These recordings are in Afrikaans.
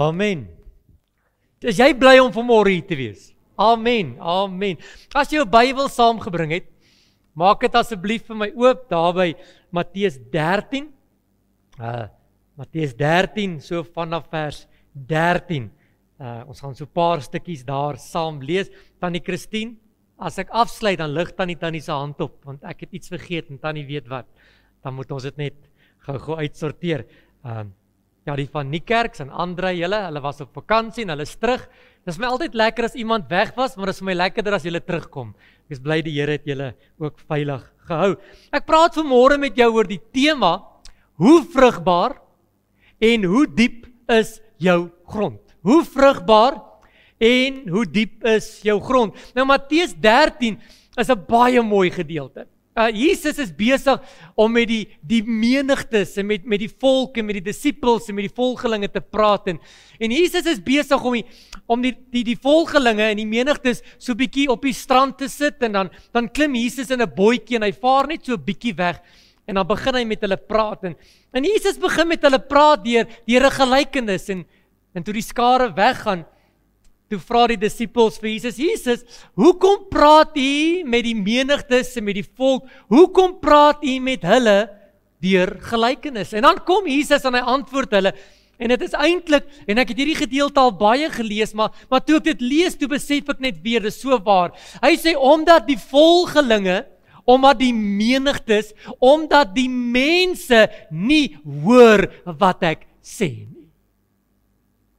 Amen. Is jy bly om vanmôre hier te wees? Amen, amen. As jy jou Bybel saamgebring het, maak dit asseblief vir my oop daar by Matteus 13. Matteus 13, so vanaf vers 13. Ons gaan so 'n paar stukkies daar saam lees. Tannie Christine, as ek afsluit, dan lig Tannie se hand op, want ek het iets vergeet en Tannie weet wat. Dan moet ons dit net gou uitsorteer. Ja, die van Niekerk en Andre, hulle was op vakansie en hulle is terug. Dit is my altyd lekker as iemand weg was, maar dit is vir my lekkerder as julle terugkom. Ek is bly die Here het julle ook veilig gehou. Ek praat vanmôre met jou oor die tema, hoe vrugbaar en hoe diep is jou grond? Hoe vrugbaar en hoe diep is jou grond? Nou Matteus 13 is 'n baie mooi gedeelte. Jesus is besig om met die menigtes en met die volk en met die disippels en met die volgelinge te praat en Jesus is besig om die volgelinge en die menigtes so bietjie op die strand te sit en dan klim Jesus in 'n bootjie en hy vaar net so bietjie weg en dan begin hy met hulle praat en Jesus begin met hulle praat deur 'n gelykenis en toe die skare weggaan, toe vra die disippels vir Jesus, hoekom praat u met die menigtes en met die volk? Hoekom praat u met hulle deur gelykenis? En dan kom Jesus en hy antwoord hulle. En dit is eintlik, en ek het hierdie gedeelte al baie gelees, maar toe ek dit lees, toe besef ek net weer, dis so waar. Hy sê, omdat die volgelinge, omdat die menigtes, omdat die mense nie hoor wat ek sê nie.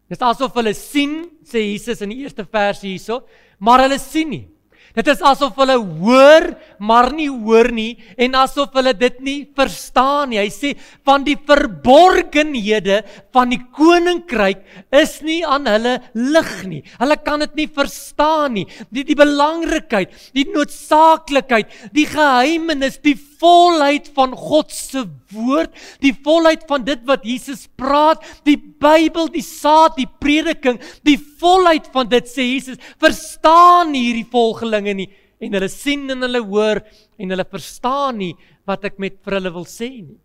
Dit is asof hulle sien, sê Jesus in die eerste versie hierso, maar hulle sien nie. Dit is asof hulle hoor, maar nie hoor nie, en asof hulle dit nie verstaan nie. Hy sê, van die verborgenhede van die koninkryk is nie aan hulle lig nie. Hulle kan dit nie verstaan nie. Die belangrikheid, die noodsaaklikheid, die geheimenis, die volheid van God se woord, die volheid van dit wat Jesus praat, die Bybel, die saad, die prediking, die volheid van dit, sê Jesus, verstaan hierdie volgelinge nie, en hulle sien en hulle hoor, en hulle verstaan nie, wat ek vir hulle wil sê nie.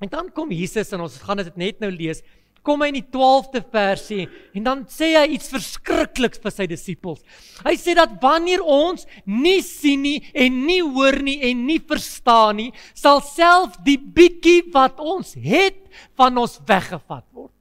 En dan kom Jesus, en ons gaan dit net nou lees, kom hy in die 12de versie, en dan sê hy iets verskrikliks vir sy disippels. Hy sê dat wanneer ons nie sien nie, en nie hoor nie, en nie verstaan nie, sal self die bietjie wat ons het, van ons weggevat word.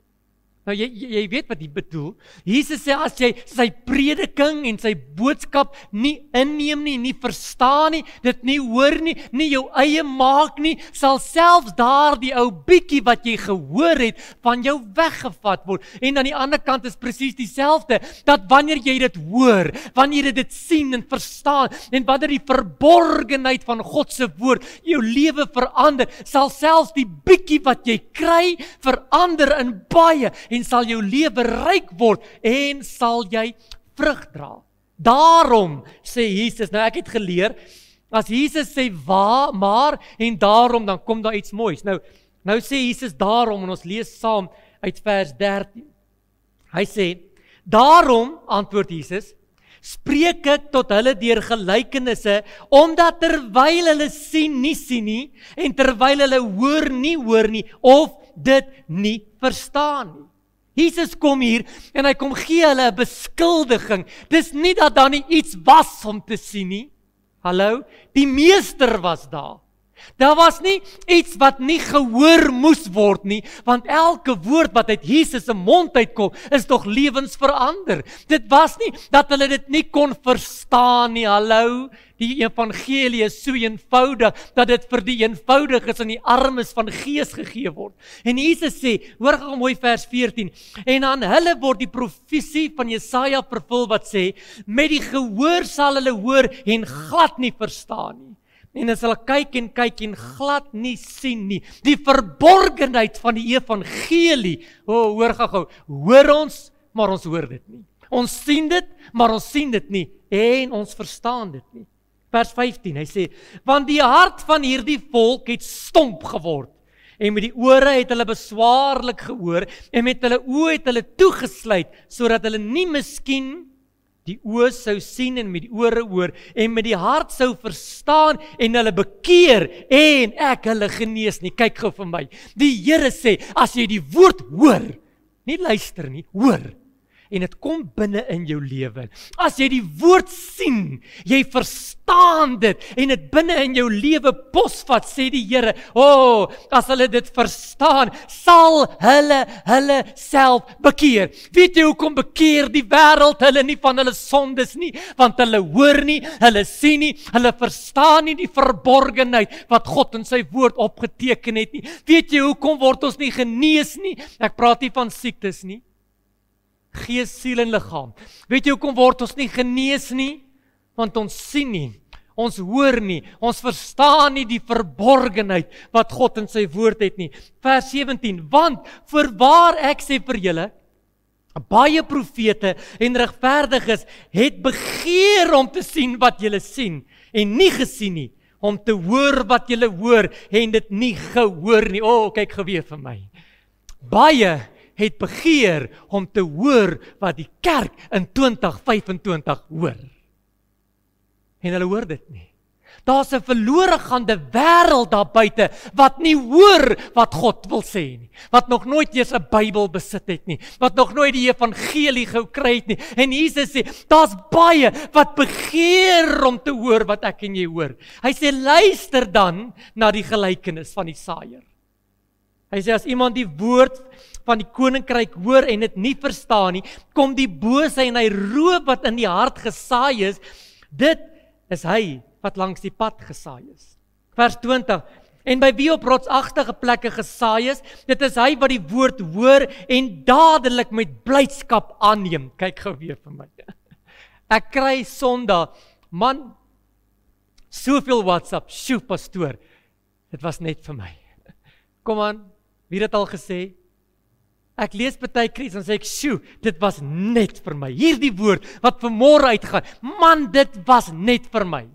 Nou jy weet wat hy bedoel. Jesus sê as jy sy prediking en sy boodskap nie inneem nie, nie verstaan nie, dit nie hoor nie, nie jou eie maak nie, sal selfs daardie ou bietjie wat jy gehoor het, van jou weggevat word. En aan die ander kant is presies dieselfde, dat wanneer jy dit hoor, wanneer jy dit sien en verstaan, en wanneer die verborgenheid van God se woord jou lewe verander, sal selfs die bietjie wat jy kry, verander in baie, en sal jou lewe ryk word, en sal jy vrug dra. Daarom, sê Jesus, nou ek het geleer, as Jesus sê maar, en daarom, dan kom daar iets moois. Nou sê Jesus daarom, en ons lees saam uit vers 13. Hy sê, daarom, antwoord Jesus, spreek ek tot hulle deur gelykenisse, omdat terwyl hulle sien nie, en terwyl hulle hoor nie, of dit nie verstaan nie. Jesus kom hier en hy kom gee hulle 'n beskuldiging. Dis nie dat daar nie iets was om te sien nie. Hallo, die meester was daar. Daar was nie iets wat nie gehoor moes word nie, want elke woord wat uit Jesus se mond uitkom, is tog lewensverander. Dit was nie dat hulle dit nie kon verstaan nie, hallo. Die evangelie is so eenvoudig, dat dit vir die eenvoudiges en die armes van gees gegee word. En Jesus sê, hoor gou mooi vers 14, en aan hulle word die profesie van Jesaja vervul wat sê, met die gehoor sal hulle hoor en glad nie verstaan nie. En as hulle kyk en glad nie sien nie. Die verborgenheid van die evangelie, hoor gou, hoor ons, maar ons hoor dit nie. Ons sien dit, maar ons sien dit nie, en ons verstaan dit nie. Vers 15, hy sê, want die hart van hierdie volk het stomp geword, en met die ore het hulle beswaarlik gehoor, en met hulle oë het hulle toegesluit, sodat hulle nie miskien die oë sou sien en met die ore hoor en met die hart sou verstaan en hulle bekeer en ek hulle genees nie. Kyk gou vir my. Die Here sê, as jy die woord hoor, nie luister nie, hoor. En dit kom binne in jou lewe. As jy die woord sien, jy verstaan dit en dit binne in jou lewe posvat, sê die Here, as hulle dit verstaan, sal hulle self bekeer. Weet jy hoekom bekeer die wêreld hulle nie van hulle sondes nie? Want hulle hoor nie, hulle sien nie, hulle verstaan nie die verborgenheid wat God in sy woord opgeteken het nie. Weet jy hoekom word ons nie genees nie? Ek praat nie van siektes nie. Gees, siel en liggaam. Weet jy hoekom word ons nie genees nie? Want ons sien nie, ons hoor nie, ons verstaan nie die verborgenheid wat God in sy woord het nie. Vers 17, want voorwaar ek sê vir julle, baie profete en regverdiges het begeer om te sien wat julle sien en nie gesien nie, om te hoor wat julle hoor en dit nie gehoor nie. Kyk geweer vir my. Baie het begeer om te hoor wat die kerk in 2025 hoor. En hulle hoor dit nie. Daar's 'n verlore gaande wêreld daar buite wat nie hoor wat God wil sê nie. Wat nog nooit eers 'n Bybel besit het nie. Wat nog nooit die evangelie gekry het nie. En Jesus sê, daar's baie wat begeer om te hoor wat ek en jy hoor. Hy sê, luister dan na die gelykenis van die saaiër. Hy sê, as iemand die woord van die koninkryk hoor en dit nie verstaan nie, kom die bose en hy roof wat in die hart gesaai is. Dit is hy wat langs die pad gesaai is. Vers 20. En by wie op rotsagtige plekke gesaai is, dit is hy wat die woord hoor en dadelik met blydskap aanneem. Kyk gou weer vir my. Ek kry Sondag, man, soveel WhatsApp, sjoe pastoor, dit was net vir my. Kom aan, wie het dit al gesê? Ek lees partykeer iets en sê ek, sjoe, dit was net vir my. Hierdie woord wat vanmôre uitgaan, man, dit was net vir my.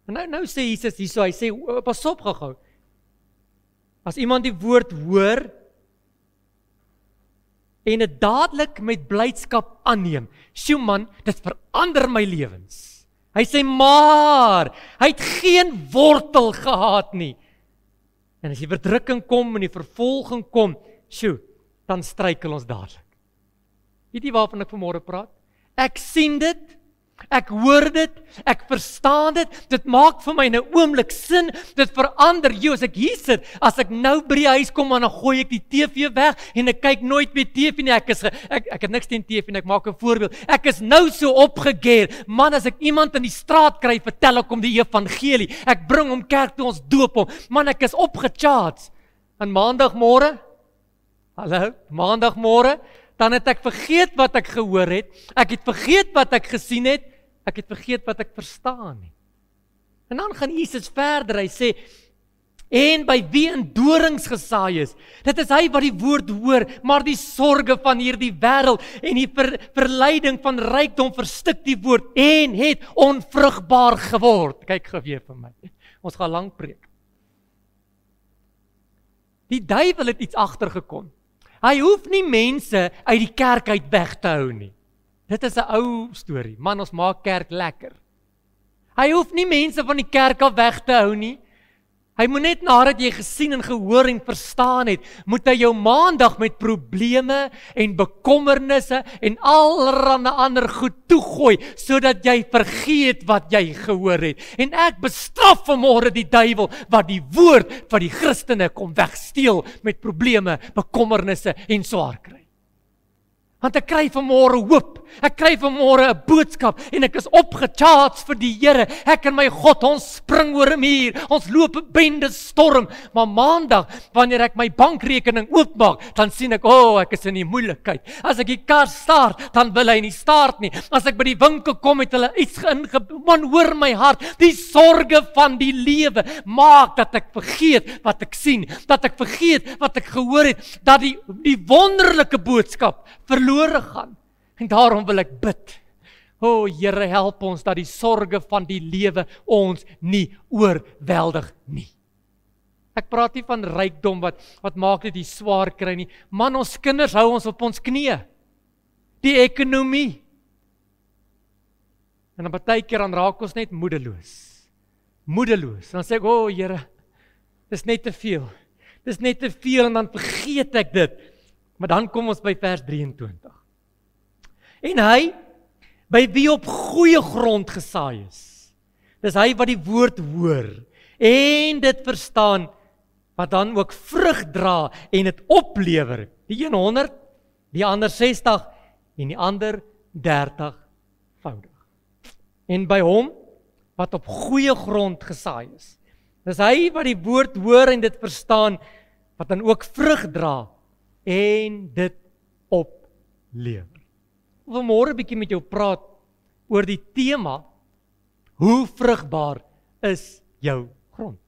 En nou sê Jesus hierso, hy sê, pas op gou. As iemand die woord hoor en dit dadelik met blydskap aanneem, sjoe man, dit verander my lewens. Hy sê, maar hy het geen wortel gehad nie. En as die verdrukking kom en die vervolging kom, sjoe, dan struikel ons dadelik. Weet jy waarvan ek vanmôre praat? Ek sien dit, ek hoor dit, ek verstaan dit, dit maak vir my in 'n oomblik sin, dit verander. As ek hier sit, as ek nou by die huis kom, dan gooi ek die TV weg en ek kyk nooit meer TV nie. Ek het niks teen TV nie, ek maak 'n voorbeeld. Ek is nou so opgegeer, man, as ek iemand in die straat kry, vertel ek hom die evangelie. Ek bring hom kerk toe, ons doop hom. Man, ek is opgecharge. En maandagmôre, maandagmôre, dan het ek vergeet wat ek gehoor het, ek het vergeet wat ek gesien het, ek het vergeet wat ek verstaan het. En dan gaan Jesus verder, hy sê, en by wie in dorings gesaai is, dit is hy wat die woord hoor, maar die sorge van hierdie wêreld en die verleiding van rykdom verstik die woord en het onvrugbaar geword. Kyk gou weer vir my, ons gaan lank preek. Die duiwel het iets agtergekom. Hy hoef nie mense uit die kerk uit weg te hou nie. Dit is 'n ou storie. Man, ons maak kerk lekker. Hy hoef nie mense van die kerk af weg te hou nie. Hy moet net nadat jy gesien en gehoor en verstaan het, moet hy jou maandag met probleme en bekommernisse en allerlei ander goed toegooi, sodat jy vergeet wat jy gehoor het. En ek bestraf vanmôre die duiwel wat die woord van die Christene kom wegsteel met probleme, bekommernisse en swaar kry. Want ek kry vanmôre hoop, ek kry vanmôre 'n boodskap en ek is opgecharge vir die Here. Ek en my God, ons spring oor 'n muur, ons loop 'n bende storm, maar maandag wanneer ek my bankrekening oopmaak, dan sien ek, ek is in die moeilikheid. As ek die kar start, dan wil hy nie start nie. As ek by die winkel kom, het hulle iets man, hoor my hart, die sorge van die lewe maak dat ek vergeet wat ek sien, dat ek vergeet wat ek gehoor het, dat die wonderlike boodskap verlore gaan. En daarom wil ek bid. Here, help ons dat die sorge van die lewe ons nie oorweldig nie. Ek praat nie van rykdom wat maak dit die swaar kry nie. Man, ons kinders hou ons op ons knieë. Die ekonomie. En dan partykeer dan raak ons net moedeloos. Moedeloos. Dan sê ek, o Here, dis net te veel. Dis net te veel en dan vergeet ek dit. Maar dan kom ons by vers 23. En hy, by wie op goeie grond gesaai is. Dis hy wat die woord hoor en dit verstaan, wat dan ook vrug dra en dit oplewer. Die een 100, die ander 60 en die ander 30voudig. En by hom wat op goeie grond gesaai is. Dis hy wat die woord hoor en dit verstaan, wat dan ook vrug dra en dit oplewer. Vanmôre 'n bietjie met jou praat oor die tema, hoe vrugbaar is jou grond?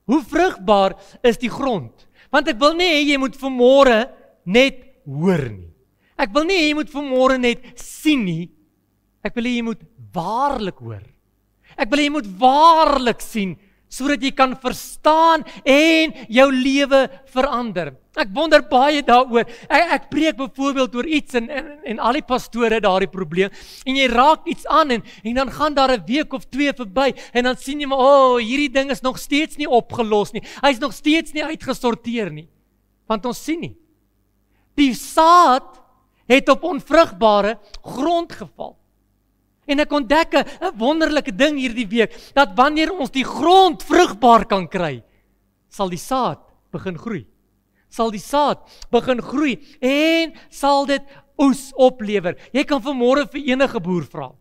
Hoe vrugbaar is die grond? Want ek wil nie hê jy moet vanmôre net hoor nie. Ek wil nie hê jy moet vanmôre net sien nie. Ek wil hê jy moet waarlik hoor. Ek wil hê jy moet waarlik sien, sodat jy kan verstaan en jou lewe verander. Ek wonder baie daaroor. Ek preek byvoorbeeld oor iets en al die pastore daardie probleem en jy raak iets aan en dan gaan daar 'n week of 2 verby en dan sien jy maar, hierdie ding is nog steeds nie opgelos nie. Hy's nog steeds nie uitgesorteer nie. Want ons sien nie. Die saad het op onvrugbare grond geval. En ek ontdek 'n wonderlike ding hierdie week, dat wanneer ons die grond vrugbaar kan kry, sal die saad begin groei. Sal die saad begin groei en sal dit oes oplewer. Jy kan vanmôre vir enige boer vra.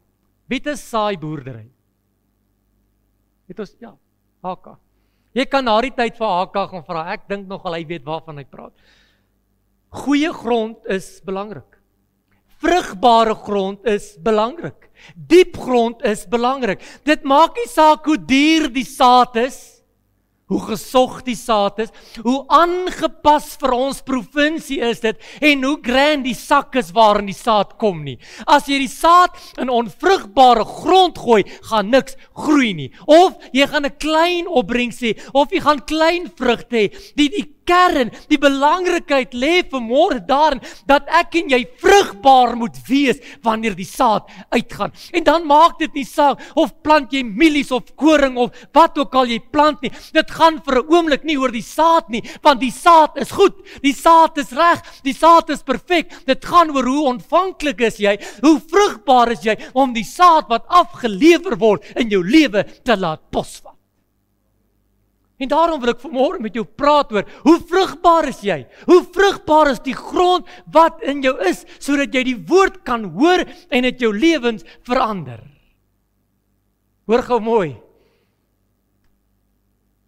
Wie het 'n saaiboerdery? Het ons AK. Jy kan na die tyd vir AK gaan vra. Ek dink nogal hy weet waarvan hy praat. Goeie grond is belangrik. Vrugbare grond is belangrik. Diep grond is belangrik. Dit maak nie saak hoe duur die saad is, hoe gesog die saad is, hoe aangepas vir ons provinsie is dit en hoe grand die sak is waarin die saad kom nie. As jy die saad in onvrugbare grond gooi, gaan niks groei nie. Of jy gaan 'n klein opbrengs hê, of jy gaan klein vrugte hê. Die kern, die belangrikheid lê vanmôre daarin dat ek en jy vrugbaar moet wees wanneer die saad uitgaan. En dan maak dit nie saak of plant jy mielies of koring of wat ook al jy plant nie. Dit gaan vir 'n oomblik nie oor die saad nie, want die saad is goed, die saad is reg, die saad is perfek. Dit gaan oor hoe ontvanklik is jy, hoe vrugbaar is jy om die saad wat afgelewer word in jou lewe te laat posvat. En daarom wil ek vanmôre met jou praat oor, hoe vrugbaar is jy? Hoe vrugbaar is die grond wat in jou is, sodat jy die woord kan hoor en dit jou lewens verander. Hoor gou mooi.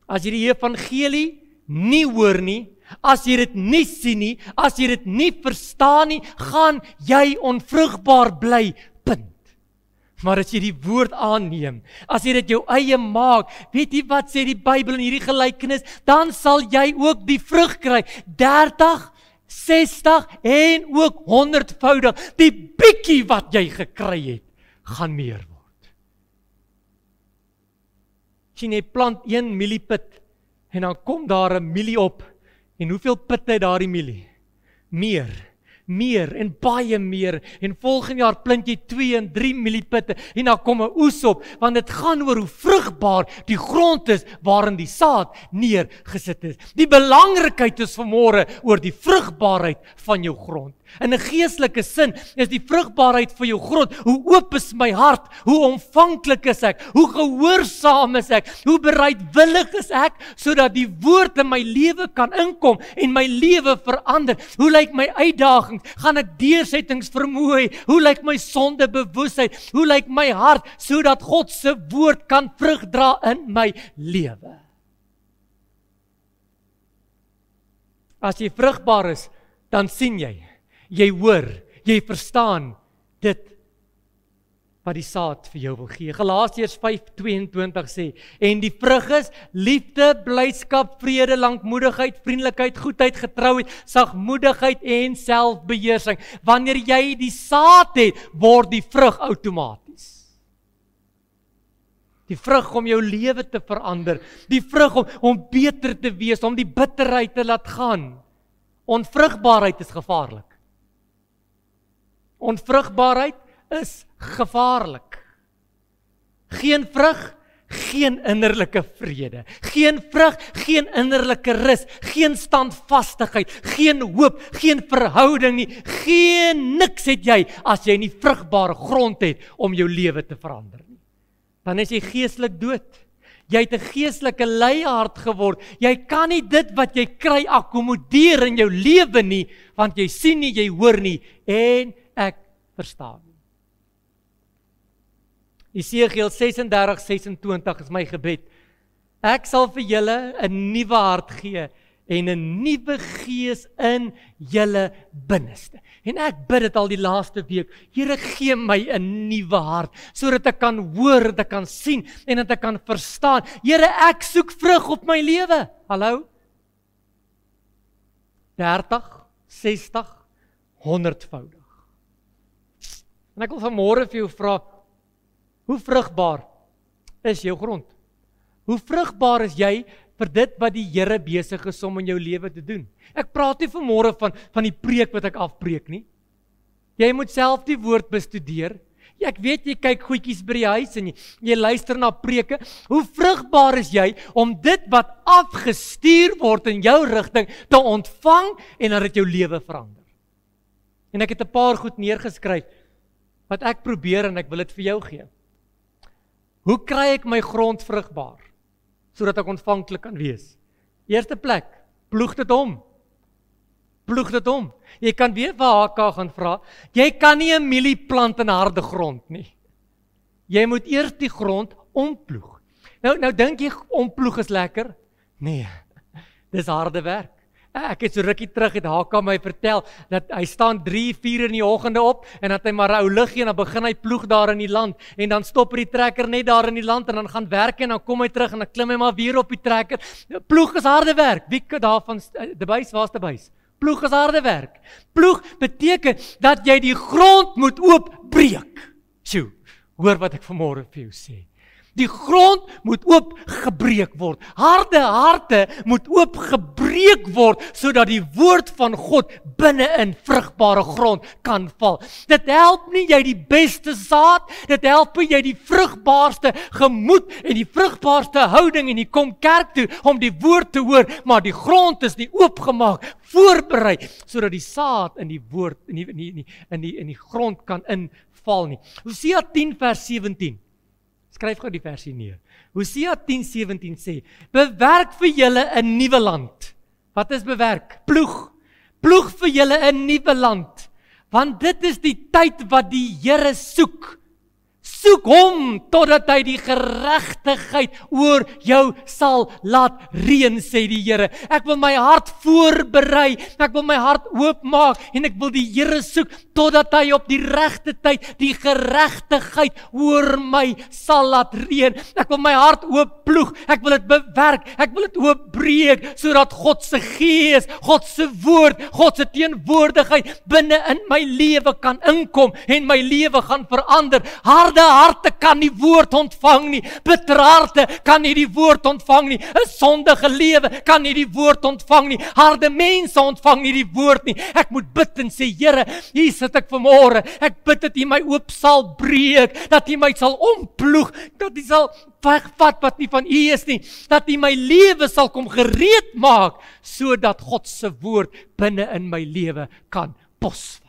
As jy die evangelie nie hoor nie, as jy dit nie sien nie, as jy dit nie verstaan nie, gaan jy onvrugbaar bly. Maar as jy die woord aanneem, as jy dit jou eie maak, weet jy wat sê die Bybel in hierdie gelykenis, dan sal jy ook die vrug kry, 30, 60 en ook 100voudig. Die bietjie wat jy gekry het, gaan meer word. Sien, jy plant 1 mieliepit en dan kom daar 'n mielie op. En hoeveel pitte het daardie mielie? Meer en baie meer, en volgende jaar plant jy 2 en 3 mieliepitte, en dan kom 'n oes op, want dit gaan oor hoe vrugbaar die grond is, waarin die saad neergesit is. Die belangrikheid is vanmôre oor die vrugbaarheid van jou grond. In 'n geestelike sin is die vrugbaarheid van jou grond, hoe oop is my hart, hoe ontvanklik is ek, hoe gehoorsaam is ek, hoe bereidwillig is ek, sodat die woord in my lewe kan inkom en my lewe verander. Hoe lyk my uitdagings? Gaan ek deursettingsvermoë hê? Hoe lyk my sondebewustheid? Hoe lyk my hart, sodat God se woord kan vrug dra in my lewe? As jy vrugbaar is, dan sien jy hoor, jy verstaan dit wat die saad vir jou wil gee. Galasiërs 5:22 sê, en die vrug is liefde, blydskap, vrede, lankmoedigheid, vriendelikheid, goedheid, getrouheid, sagmoedigheid en selfbeheersing. Wanneer jy die saad het, word die vrug outomaties. Die vrug om jou lewe te verander, die vrug om beter te wees, om die bitterheid te laat gaan. Onvrugbaarheid is gevaarlik. 'n Geen vrug, geen innerlike vrede. Geen vrug, geen innerlike rus, geen standvastigheid, geen hoop, geen verhouding nie. Geen niks het jy as jy nie vrugbare grond het om jou lewe te verander nie. Dan is jy geestelik dood. Jy het 'n geestelike leihard geword. Jy kan nie dit wat jy kry akkommodeer in jou lewe nie, want jy sien nie, jy hoor nie en ek verstaan nie. Esegiel 36:26 is my gebed. Ek sal vir julle 'n nuwe hart gee en 'n nuwe gees in julle binneste. En ek bid dit al die laaste week. Here, gee my 'n nuwe hart, sodat ek kan hoor, dat ek kan sien en dat ek kan verstaan. Here, ek soek vrug op my lewe. Hallo? 30, 60, 100voudig. En ek wil vanmôre vir jou vra, hoe vrugbaar is jou grond? Hoe vrugbaar is jy vir dit wat die Here besig is om in jou lewe te doen? Ek praat nie vanmôre van die preek wat ek afpreek nie. Jy moet self die woord bestudeer. Ek weet jy kyk goedjies by die huis en jy luister na preke. Hoe vrugbaar is jy om dit wat afgestuur word in jou rigting te ontvang en dat dit jou lewe verander? En ek het 'n paar goed neergeskryf wat ek probeer en ek wil dit vir jou gee. Hoe kry ek my grond vrugbaar sodat ek ontvanklik kan wees? Eerste plek, ploeg dit om. Ploeg dit om. Jy kan weer vir HK gaan vra. Jy kan nie 'n mielie plant in harde grond nie. Jy moet eers die grond omploeg. Nou dink jy omploeg is lekker? Nee. Dis harde werk. Ek het so rukkie terug het HK my vertel dat hy staan 3-4 in die oggende op en dat hy maar 'n ou liggie en dan begin hy ploeg daar in die land en dan stop hy die trekker net daar in die land en dan gaan werk en dan kom hy terug en dan klim hy maar weer op die trekker. Ploeg is harde werk. Wie daarvan die buis, waar's die buis? Ploeg is harde werk. Ploeg beteken dat jy die grond moet oopbreek. Sjoe, hoor wat ek vanmôre vir jou sê. Die grond moet oopgebreek word. Harde harte moet oopgebreek word sodat die woord van God binne in vrugbare grond kan val. Dit help nie jy die beste saad, dit help nie jy die vrugbaarste gemoed en die vrugbaarste houding en jy kom kerk toe om die woord te hoor, maar die grond is nie oopgemaak, voorberei sodat die saad in die woord in die grond kan inval nie. Hosea 10:17. Skryf gou die versie neer. Hosea 10:17 sê, bewerk vir julle 'n nuwe land. Wat is bewerk? Ploeg. Ploeg vir julle 'n nuwe land. Want dit is die tyd wat die Here soek. Soek hom totdat hy die geregtigheid oor jou sal laat reën, sê die Here. Ek wil my hart voorberei, ek wil my hart oopmaak en ek wil die Here soek totdat hy op die regte tyd die geregtigheid oor my sal laat reën. Ek wil my hart oopploeg, ek wil dit bewerk, ek wil dit oopbreek sodat God se gees, God se woord, God se teenwoordigheid binne in my lewe kan inkom en my lewe gaan verander. Harde harte kan nie woord ontvang nie. Bitter harte kan nie die woord ontvang nie. 'n Sondige lewe kan nie die woord ontvang nie. Harde mense ontvang nie die woord nie. Ek moet bid en sê, Here, hier sit ek vanmôre. Ek bid dat U my oop sal breek, dat U my sal omploeg, dat U sal wegvat wat nie van U is nie, dat U my lewe sal kom gereed maak sodat God se woord binne in my lewe kan posvat.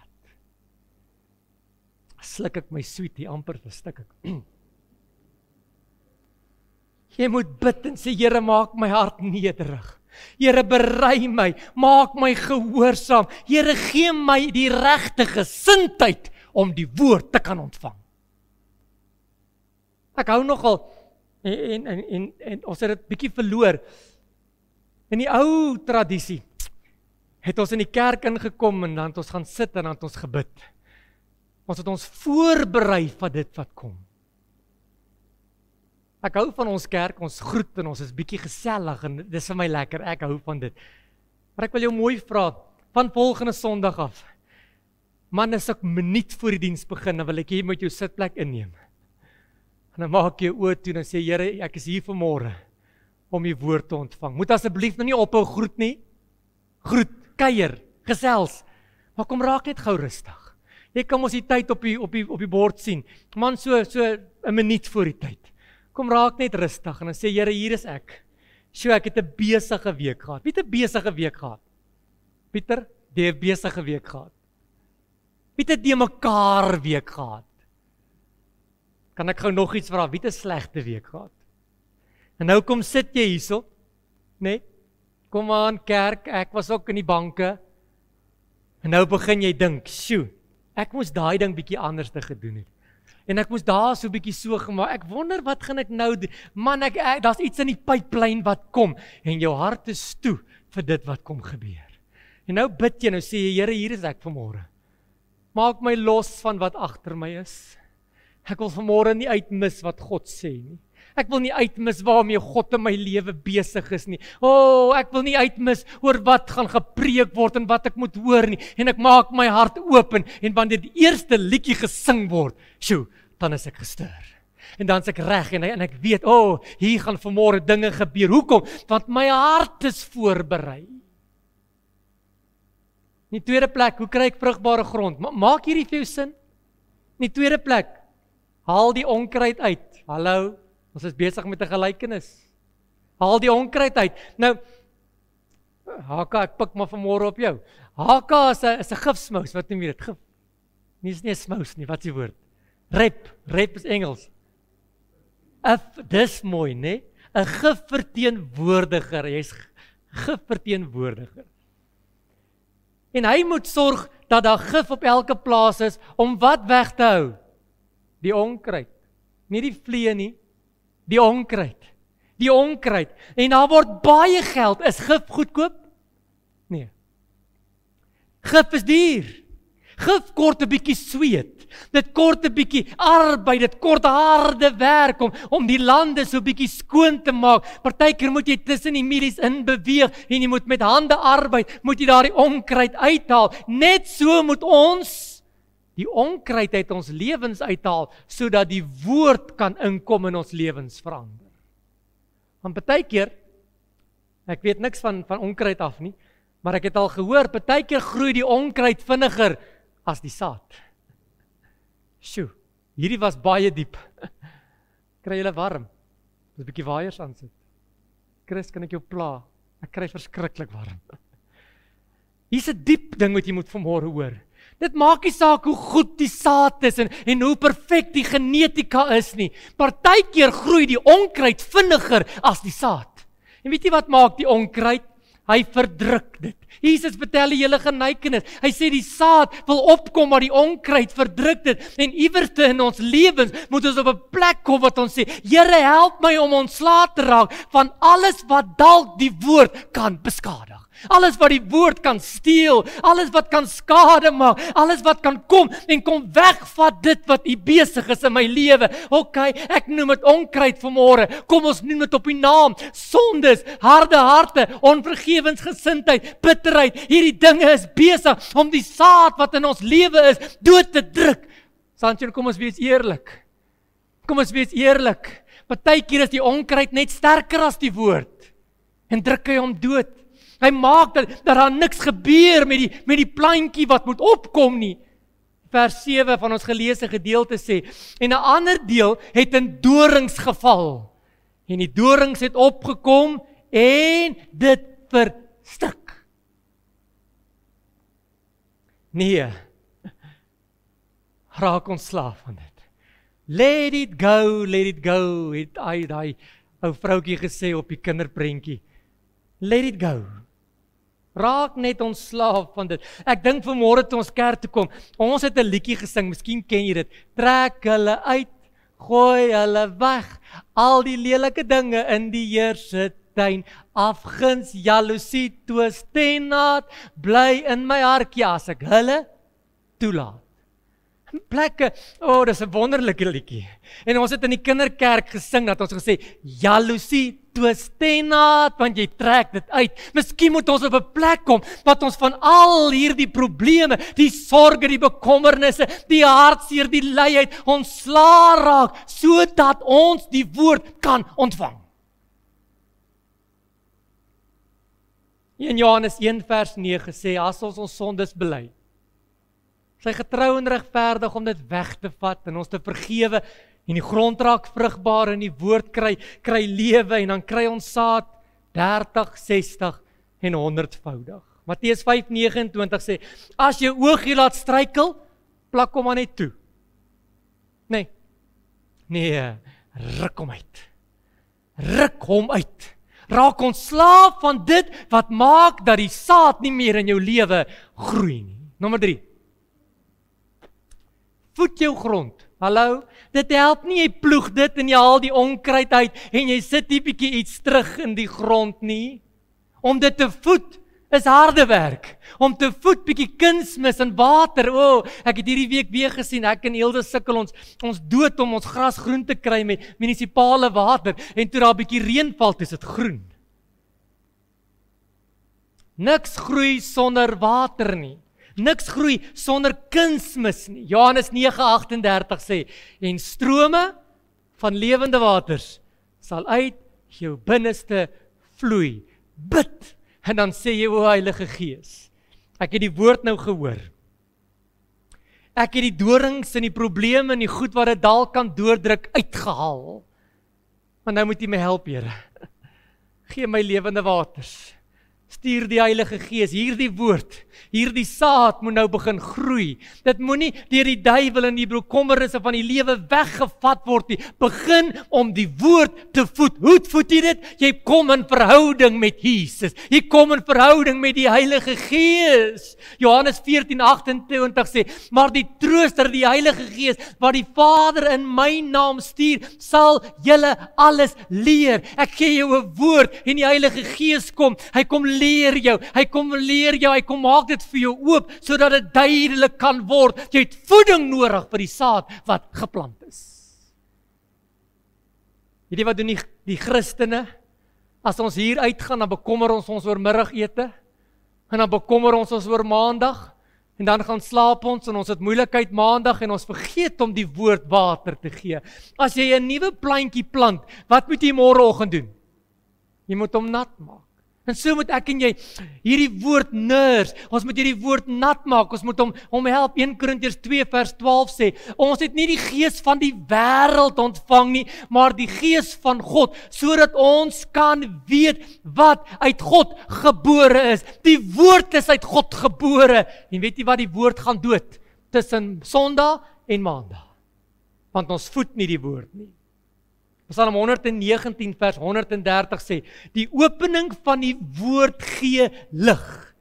Sluk ek my sweetie, amper verstik ek. Jy moet bid en sê, Here, maak my hart nederig. Here, berei my, maak my gehoorsaam. Here, gee my die regte gesindheid om die woord te kan ontvang. Ek hou nogal, en ons het dit bietjie verloor. In die ou tradisie het ons in die kerk ingekom en dan het ons gaan sit en dan het ons gebid. Ons het ons voorberei vir dit wat kom. Ek hou van ons kerk, ons groet en ons is bietjie gesellig en dis vir my lekker, ek hou van dit. Maar ek wil jou mooi vra, van volgende Sondag af, man, as ek minuut voor die diens begin, dan wil ek hier met jou sitplek inneem. En dan maak jy oë toe en sê, Here, ek is hier vanmôre om U woord te ontvang. Moet asseblief nou nie ophou groet nie. Groet, kuier, gesels, maar kom raak net gou rustig. Jy kan mos die tyd op die bord sien. Man, so 'n minuut voor die tyd. Kom raak net rustig en dan sê Here, hier is ek. Sjoe, ek het 'n besige week gehad. Wie het 'n besige week gehad? Pieter, jy het 'n besige week gehad. Wie het 'n de mekaar week gehad? Kan ek gou nog iets vra? Wie het 'n slegte week gehad? En nou kom sit jy hierso, né? Kom aan kerk, ek was ook in die banke. En nou begin jy dink, sjoe, ek moes daai ding bietjie anders te gedoen het. En ek moes daar so bietjie so gemaak. Ek wonder wat gaan ek nou doen? Man, daar's iets in die pipeline wat kom en jou hart is toe vir dit wat kom gebeur. En nou bid jy, nou sê jy, Here, hier is ek vanmôre. Maak my los van wat agter my is. Ek wil vanmôre nie uitmis wat God sê nie. Ek wil nie uitmis waarmee God in my lewe besig is nie. Ek wil nie uitmis oor wat gaan gepreek word en wat ek moet hoor nie. En ek maak my hart oop en wanneer die eerste liedjie gesing word, sjoe, dan is ek gestuur. En dan is ek reg en ek weet, hier gaan vanmôre dinge gebeur. Hoekom? Want my hart is voorberei. In die tweede plek, hoe kry ek vrugbare grond? Maak hierdie vir jou sin? In die tweede plek, haal die onkruid uit. Hallo, ons is besig met 'n gelykenis. Haal die onkruid uit. Nou, Haka, ek pik maar vanmôre op jou. Haka is 'n gifsmous, wat noem jy dit? Gif. Nie is nie 'n smous nie, wat is die woord? Rep is Engels. Dis mooi, né? 'n gifverteenwoordiger, jy's gifverteenwoordiger. En hy moet sorg dat daar gif op elke plaas is om wat weg te hou? Die onkruid. Nie die vliee nie, die onkruid. Die onkruid. En daar word baie geld. Is gif goedkoop? Nee. Gif is duur. Gif kort 'n bietjie sweet. Dit kort 'n bietjie arbeid, dit kort harde werk om die lande so bietjie skoon te maak. Partykeer moet jy tussen die mielies in beweeg en jy moet met hande arbeid, moet jy daardie onkruid uithaal. Net so moet ons die onkruid uit ons lewens uithaal sodat die woord kan inkom in ons lewens verander. Want partykeer, ek weet niks van onkruid af nie, maar ek het al gehoor, partykeer groei die onkruid vinniger as die saad. Sjoe, hierdie was baie diep. Kry julle warm? Dis 'n bietjie waaiers aan sit. Chris, kan ek jou pla? Ek kry verskriklik warm. Hier's 'n diep ding wat jy moet vanmôre hoor. Dit maak nie saak hoe goed die saad is en hoe perfek die genetika is nie. Partykeer groei die onkruid vinniger as die saad. En weet jy wat maak die onkruid? Hy verdruk dit. Jesus vertel die hele gelykenis. Hy sê die saad wil opkom, maar die onkruid verdruk dit. En iewers in ons lewens moet ons op 'n plek kom wat ons sê, Here, help my om ontslae te raak van alles wat dalk die woord kan beskadig. Alles wat die woord kan steel, alles wat kan skade maak, alles wat kan kom en kom wegvat dit wat U besig is in my lewe. Okay, ek noem dit onkruid vanmôre. Kom ons noem dit op die naam. Sondes, harde harte, onvergewensgesindheid, bitterheid. Hierdie dinge is besig om die saad wat in ons lewe is dood te druk. Sancho, kom ons wees eerlik. Kom ons wees eerlik. Partykeer is die onkruid net sterker as die woord en druk hy hom dood. Hy maak dat daar niks gebeur met die plantjie wat moet opkom nie. Vers 7 van ons geleesde gedeelte sê, en 'n ander deel het in dorings geval. En die dorings het opgekom en dit verstik. Nee, raak ontslaaf van dit. Let it go, het daai ou vroutjie gesê op die kinderprentjie. Let it go. Raak net ontslaaf van dit. Ek dink vanmôre toe ons kerk toe kom, ons het 'n liedjie gesing, miskien ken jy dit. Trek hulle uit, gooi hulle weg, al die lelike dinge in die Here se tuin, afguns, jaloesie, twis, tenaat, bly in my hartjie as ek hulle toelaat. Plekke, dis 'n wonderlike liedjie. En ons het in die kinderkerk gesing dat ons gesê, jaloesie, twis, tenaat, want jy trek dit uit. Miskien moet ons op 'n plek kom wat ons van al hierdie probleme, die sorge, die bekommernisse, die hartseer, die luiheid ontslaa raak, sodat ons die woord kan ontvang. In Johannes 1 vers 9 sê, as ons sondes bely, Sy getrou en regverdig om dit weg te vat en ons te vergewe en die grond raak vrugbaar en die woord kry lewe en dan kry ons saad 30, 60 en 100voudig. Matteus 5:29 sê, as jou oog jou laat struikel, plak hom maar net toe. Nee, ruk hom uit. Ruk hom uit. Raak ontslaaf van dit wat maak dat die saad nie meer in jou lewe groei nie. Nommer 3. Voed jou grond. Hallo, dit help nie, jy ploeg dit en jy haal die onkruid uit en jy sit nie bietjie iets terug in die grond nie. Om dit te voed is harde werk. Om te voed bietjie kunsmis en water. Ek het hierdie week weer gesien, ek en Elde sukkel ons dood om ons gras groen te kry met munisipale water en toe daar bietjie reën val, is dit groen. Niks groei sonder water nie. Niks groei sonder kunsmis nie. Johannes 9:38 sê, en strome van lewende waters sal uit jou binneste vloei. Bid. En dan sê jy, o Heilige Gees, ek het die woord nou gehoor. Ek het die dorings en die probleme en die goed wat dit dalk kan doordruk uitgehaal. Maar nou moet jy my help, Here. Gee my lewende waters. Stuur die Heilige Gees, hierdie woord, hierdie saad moet nou begin groei. Dit moenie deur die duiwel en die bekommernisse van die lewe weggevat word nie. Begin om die woord te voed. Hoe voed jy dit? Jy kom in verhouding met Jesus. Jy kom in verhouding met die Heilige Gees. Johannes 14:28 sê, maar die Trooster, die Heilige Gees, wat die Vader in my naam stuur, sal julle alles leer. Ek gee jou 'n woord en die Heilige Gees kom. Hy kom leer jou, hy kom maak dit vir jou oop, sodat dit duidelik kan word. Jy het voeding nodig vir die saad wat geplant is. Weet jy wat doen die Christene? As ons hier uitgaan, dan bekommer ons oor middagete, en dan bekommer ons oor maandag, en dan gaan slaap ons, en ons het moeilikheid maandag, en ons vergeet om die woord water te gee. As jy 'n nuwe plantjie plant, wat moet jy môreoggend doen? Jy moet hom nat maak. En so moet ek en jy hierdie woord nurse, ons moet hierdie woord nat maak, ons moet hom help. 1 Korintiërs 2:12 sê, ons het nie die gees van die wêreld ontvang nie, maar die gees van God, sodat ons kan weet wat uit God gebore is. Die woord is uit God gebore. En weet jy wat die woord gaan dood? Tussen Sondag en Maandag. Want ons voed nie die woord nie. Psalm 119 vers 130 sê, die opening van die woord gee lig.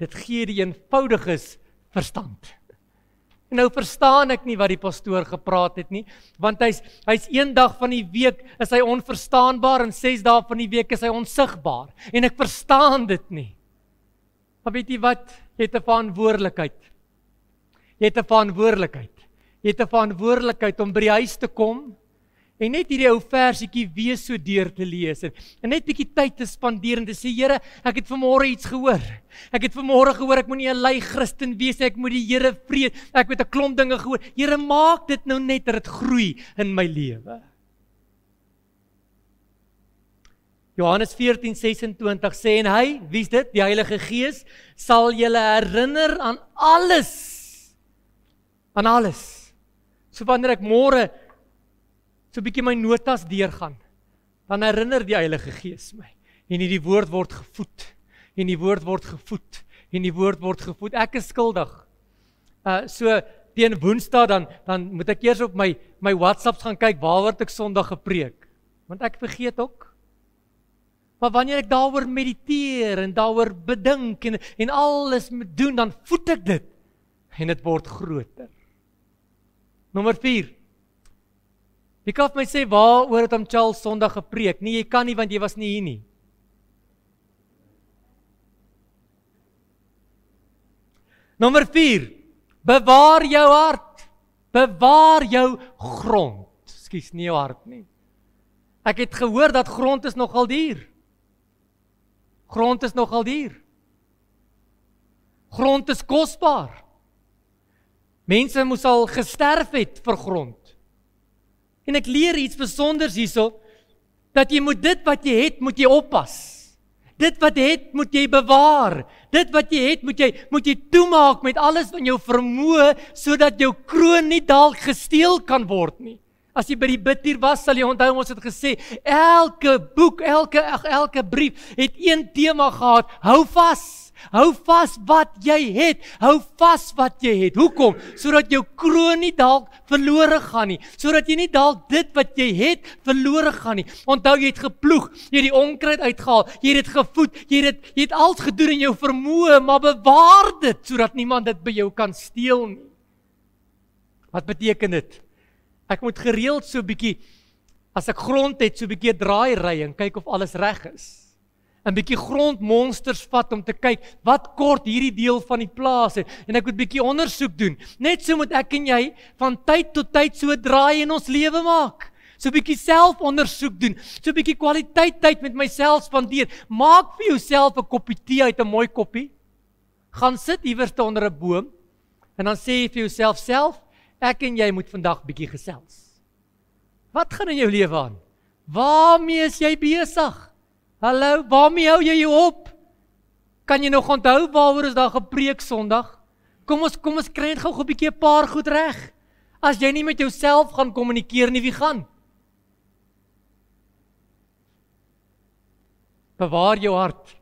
Dit gee die eenvoudiges verstand. En nou verstaan ek nie wat die pastoor gepraat het nie, want hy's 1 dag van die week is hy onverstaanbaar en 6 dae van die week is hy onsigbaar. En ek verstaan dit nie. Maar weet jy wat? Jy het 'n verantwoordelikheid. Jy het 'n verantwoordelikheid om by die huis te kom en net hierdie ou versietjie weer so deur te lees en net bietjie tyd te spandeer en te sê, Here, ek het vanmôre iets gehoor. Ek het vanmôre gehoor ek moet nie 'n lui Christen wees nie, ek moet die Here vrees. Ek het 'n klomp dinge gehoor. Here, maak dit nou net dat dit groei in my lewe. Johannes 14:26 sê, en hy, wie's dit? Die Heilige Gees sal julle herinner aan alles. Aan alles. So wanneer ek môre so 'n bietjie my notas deurgaan, dan herinner die Heilige Gees my. En die woord word gevoed. En die woord word gevoed. En die woord word gevoed. Ek is skuldig. So teen Woensdae dan moet ek eers op my WhatsApps gaan kyk waaroor ek Sondag gepreek. Want ek vergeet ook. Maar wanneer ek daaroor mediteer en daaroor bedink en alles moet doen, dan voed ek dit. En dit word groter. Nommer 4. Jy kan my sê, waaroor het om Charles Sondag gepreek? Nee, jy kan nie, want jy was nie hier nie. Nommer 4, bewaar jou hart. Bewaar jou grond. Ekskuus, nie jou hart nie. Ek het gehoor dat grond is nogal duur. Grond is nogal duur. Grond is kosbaar. Mense moes al gesterf het vir grond. En ek leer iets besonders hierso, dat jy moet dit wat jy het, moet jy oppas. Dit wat jy het, moet jy bewaar. Dit wat jy het, moet jy toemaak met alles van jou vermoë, sodat jou kroon nie dalk gesteel kan word nie. As jy by die bid hier was, sal jy onthou, ons het gesê, elke boek, elke brief het een tema gehad, hou vas wat jy het, hou vas wat jy het. Hoekom? Sodat jou kroon nie dalk verlore gaan nie, sodat jy nie dalk dit wat jy het, verlore gaan nie. Onthou, jy het geploeg, jy het die onkruid uitgehaal, jy het dit gevoed, jy het alles gedoen in jou vermoë, maar bewaar dit, sodat niemand dit by jou kan steel nie. Wat beteken dit? Ek moet gereeld so 'n bietjie, as ek grond het, so 'n bietjie draai ry en kyk of alles reg is. 'n Bietjie grondmonsters vat om te kyk, wat kort hierdie deel van die plaas het, en ek moet bietjie ondersoek doen. Net so moet ek en jy van tyd tot tyd so 'n draai in ons lewe maak. So 'n bietjie selfondersoek doen, so 'n bietjie kwaliteit tyd met myself spandeer. Maak vir jouself 'n koppie tee uit 'n mooi koppie. Gaan sit iewers onder 'n boom en dan sê jy vir jouself, ek en jy moet vandag bietjie gesels. Wat gaan in jou lewe aan? Waarmee is jy besig? Hallo, waarmee hou jy jou op? Kan jy nog onthou waaroor is daar gepreek Sondag? Kom ons kry net gou 'n bietjie 'n paar goed reg. As jy nie met jouself gaan kommunikeer nie, wie gaan? Bewaar jou hart,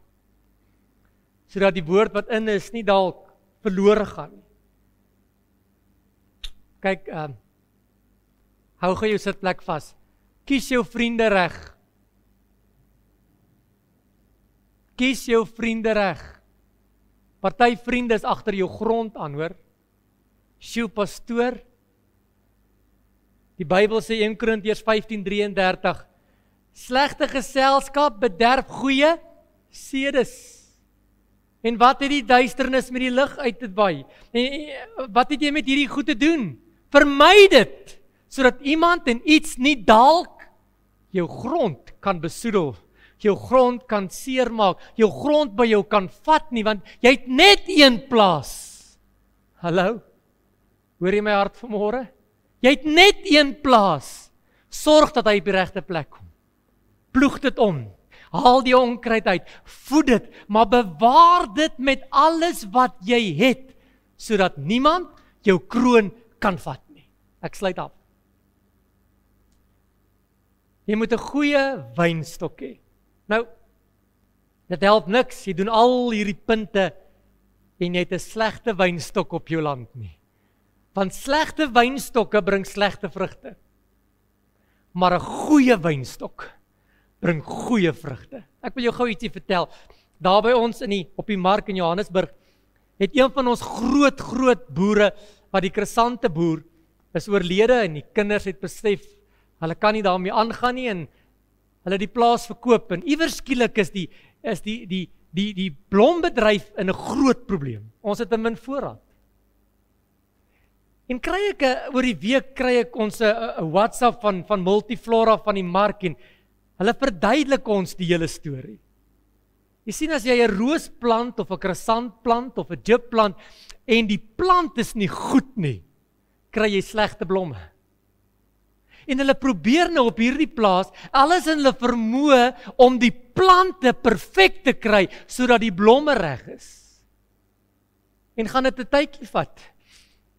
sodat die woord wat in is nie dalk verlore gaan nie. Kyk, hou gou jou sitplek vas. Kies jou vriende reg. Kies jou vriende reg. Party vriende is agter jou grond aan, hoor. Sjoe, pastoor. Die Bybel sê 1 Korintiërs 15:33, slegte geselskap bederf goeie sedes. En wat het die duisternis met die lig uit te waai? En wat het jy met hierdie goed te doen? Vermy dit, sodat iemand en iets nie dalk jou grond kan besoedel, jou grond kan seermaak, jou grond by jou kan vat nie, want jy het net een plaas. Hallo? Hoor jy my hart vanmôre? Jy het net een plaas. Sorg dat hy op die regte plek kom. Ploeg dit om. Haal die onkruid uit. Voed dit, maar bewaar dit met alles wat jy het, sodat niemand jou kroon kan vat nie. Ek sluit af. Jy moet 'n goeie wynstok hê. Nou, dit help niks, jy doen al hierdie punte en jy het 'n slegte wynstok op jou land nie. Want slegte wynstokke bring slegte vrugte. Maar 'n goeie wynstok bring goeie vrugte. Ek wil jou gou ietsie vertel. Daar by ons op die mark in Johannesburg, het een van ons groot boere, wat die krasante boer, is oorlede en die kinders het besef, hulle kan nie daarmee aangaan nie en hulle die plaas verkoop en iewers skielik is die blombedryf in 'n groot probleem. Ons het 'n min voorraad. En oor die week kry ek ons 'n WhatsApp van Multiflora van die mark en hulle verduidelik ons die hele storie. Jy sien, as jy 'n roosplant of 'n krasantplant of 'n gypplant en die plant is nie goed nie, kry jy slegte blomme. En hulle probeer nou op hierdie plaas alles in hulle vermoë om die plante perfek te kry sodat die blomme reg is. En gaan dit 'n tydjie vat.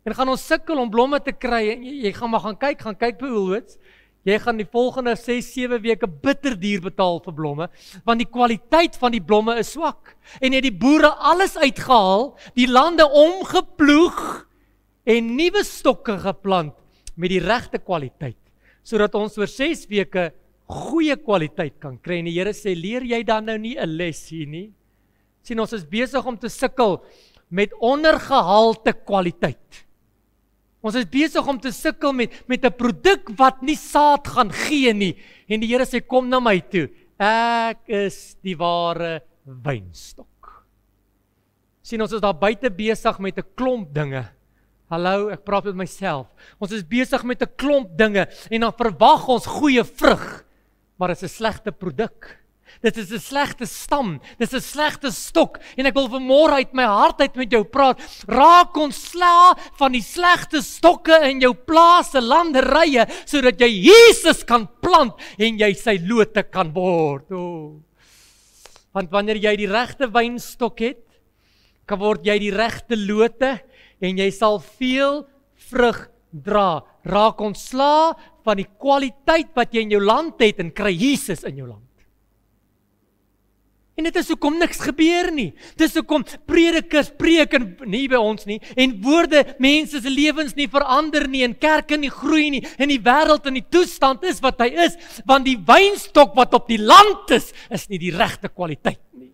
En gaan ons sukkel om blomme te kry en jy gaan maar gaan kyk by Woolworths. Jy gaan die volgende 6-7 weke bitter duur betaal vir blomme, want die kwaliteit van die blomme is swak. En het die boere alles uitgehaal, die lande omgeploeg en nuwe stokke geplant met die regte kwaliteit, sodat ons oor 6 weke goeie kwaliteit kan kry. En die Here sê, leer jy dan nou nie 'n les hier nie? Sien, ons is besig om te sukkel met ondergehalte kwaliteit. Ons is besig om te sukkel met 'n produk wat nie saad gaan gee nie. En die Here sê, kom na my toe. Ek is die ware wynstok. Sien, ons is daar buite besig met 'n klomp dinge. Hallo, ek praat met myself. Ons is besig met 'n klomp dinge en dan verwag ons goeie vrug, maar dit is 'n slegte produk. Dit is 'n slegte stam, dit is 'n slegte stok en ek wil vanmôre uit my hart uit met jou praat. Raak ontslae van die slegte stokke in jou plase, landerye, sodat jy Jesus kan plant en jy sy lote kan word. Want wanneer jy die regte wynstok het, kan word jy die regte lote en jy sal veel vrug dra. Raak ontslae van die kwaliteit wat jy in jou land het en kry Jesus in jou land. En dit is hoekom niks gebeur nie. Dis hoekom predikers preek en nie by ons nie en woorde mense se lewens nie verander nie en kerke nie groei nie en die wêreld in die toestand is wat hy is, want die wynstok wat op die land is nie die regte kwaliteit nie.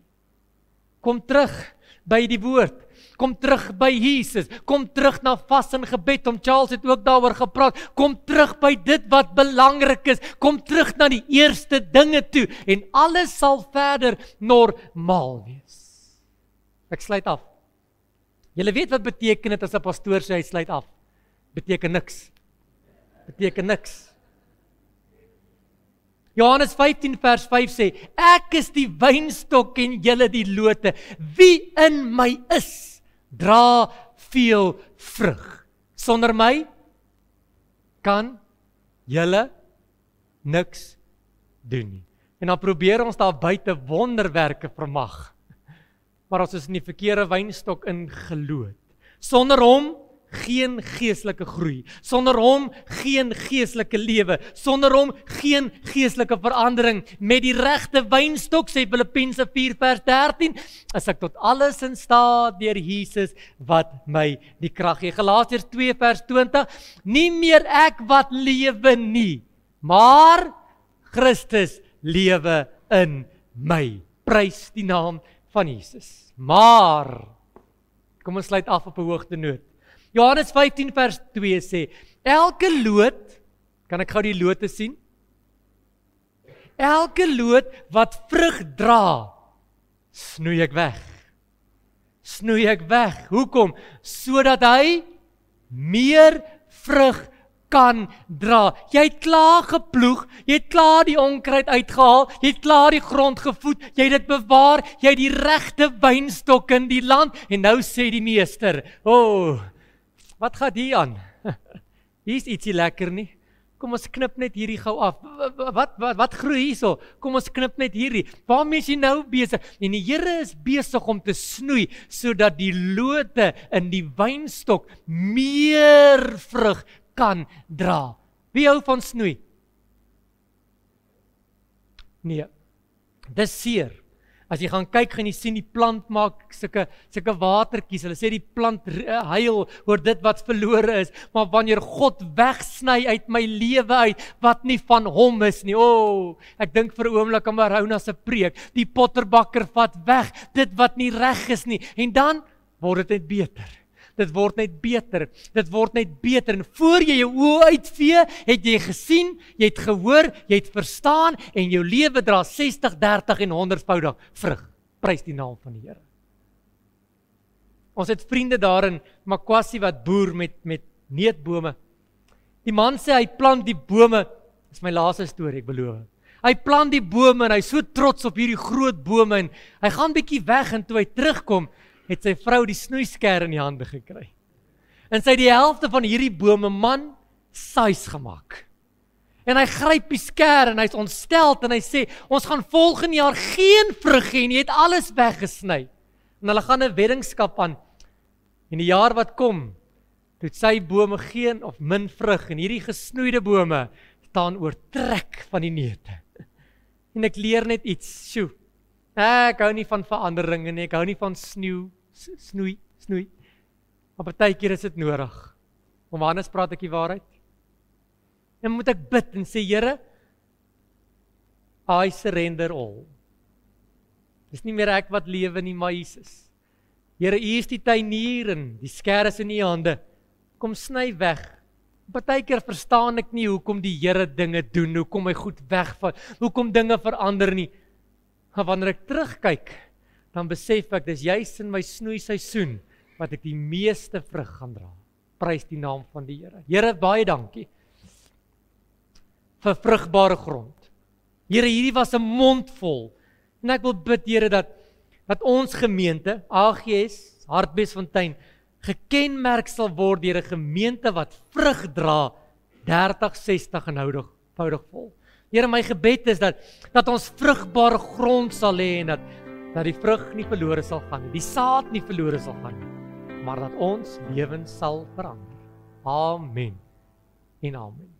Kom terug by die woord. Kom terug by Jesus, kom terug na vas en gebed, Charles het ook daaroor gepraat, kom terug by dit wat belangrik is, kom terug na die eerste dinge toe, en alles sal verder normaal wees. Ek sluit af. Julle weet wat beteken dit as 'n pastoor sê hy sluit af? Beteken niks. Beteken niks. Johannes 15 vers 5 sê, ek is die wynstok en julle die lote, wie in my is, dra veel vrug. Sonder my kan julle niks doen nie. En dan probeer ons daar buite wonderwerke vermag. Maar ons is in die verkeerde wynstok ingeloot. Sonder hom geen geestelike groei. Sonder hom geen geestelike lewe. Sonder hom geen geestelike verandering. Met die regte wynstok, sê Filippense 4 vers 13, is ek tot alles in staat deur Jesus wat my die krag gee. Galasiërs 2 vers 20, nie meer ek wat lewe nie, maar Christus lewe in my. Prys die naam van Jesus. Maar, kom ons sluit af op 'n hoogtenoot. Johannes 15 vers 2 sê, elke loot, kan ek gou die lote sien? Elke loot wat vrug dra, snoei ek weg. Snoei ek weg. Hoekom? Sodat hy meer vrug kan dra. Jy het klaar geploeg, jy het klaar die onkruid uitgehaal, jy het klaar die grond gevoed, jy het dit bewaar, jy het die regte wynstok in die land, en nou sê die meester, wat gaat hier aan? Hier is ietsie lekker nie. Kom ons knip net hierdie gou af. Wat groei hierso? Kom ons knip net hierdie. Waarmee is jy nou besig? En die Here is besig om te snoei, sodat die lote in die wynstok meer vrug kan dra. Wie hou van snoei? Nee, dis seer. As jy gaan kyk, gaan jy sien die plant maak sulke watertjies. Hulle sê die plant huil oor dit wat verlore is. Maar wanneer God wegsny uit my lewe uit, wat nie van hom is nie. Ek dink vir 'n oomblik aan Marona se preek. Die potterbakker vat weg dit wat nie reg is nie. En dan word dit net beter. Dit word net beter. Dit word net beter. En voor jy jou oë uitvee, het jy gesien, jy het gehoor, jy het verstaan, en jou lewe dra 60, 30 en 100voudig vrug. Prys die naam van die Here. Ons het vriende daar in Makwasi wat boer met neutbome. Die man sê hy plant die bome, dis my laaste storie, ek beloof. Hy plant die bome en hy is so trots op hierdie groot bome en hy gaan bietjie weg en toe hy terugkom, het sy vrou die snoeisker in die hande gekry. En sy het die helfte van hierdie bome man sais gemaak. En hy gryp die sker en hy's ontsteld en hy sê, ons gaan volgende jaar geen vrug hê nie, jy het alles weggesny. En hulle gaan 'n weddingskap aan. En die jaar wat kom, het sy bome geen of min vrug en hierdie gesnoeide bome staan oortrek van die neute. En ek leer net iets, ek hou nie van veranderinge nie, ek hou nie van snoei. Maar partykeer is dit nodig. Om anders praat ek die waarheid. En moet ek bid en sê, Here, I surrender all. Dis nie meer ek wat lewe nie, maar Jesus. Here, U is die tuinier en die sker is in U hande. Kom sny weg. Partykeer verstaan ek nie hoekom die Here dinge doen, hoekom hy goed wegvat, hoekom dinge verander nie. Maar wanneer ek terugkyk, dan besef ek, dis juis in my snoeiseisoen wat ek die meeste vrug gaan dra. Prys die naam van die Here. Here, baie dankie vir vrugbare grond. Here, hierdie was 'n mond vol. En ek wil bid, Here, dat ons gemeente, AGS, Hartbeesfontein, gekenmerk sal word deur 'n gemeente wat vrug dra, 30, 60 en eenvoudig vol. Here, my gebed is dat ons vrugbare grond sal hê en dat dat die vrug nie verlore sal gaan nie, die saad nie verlore sal gaan nie, maar dat ons lewens sal verander. Amen en amen.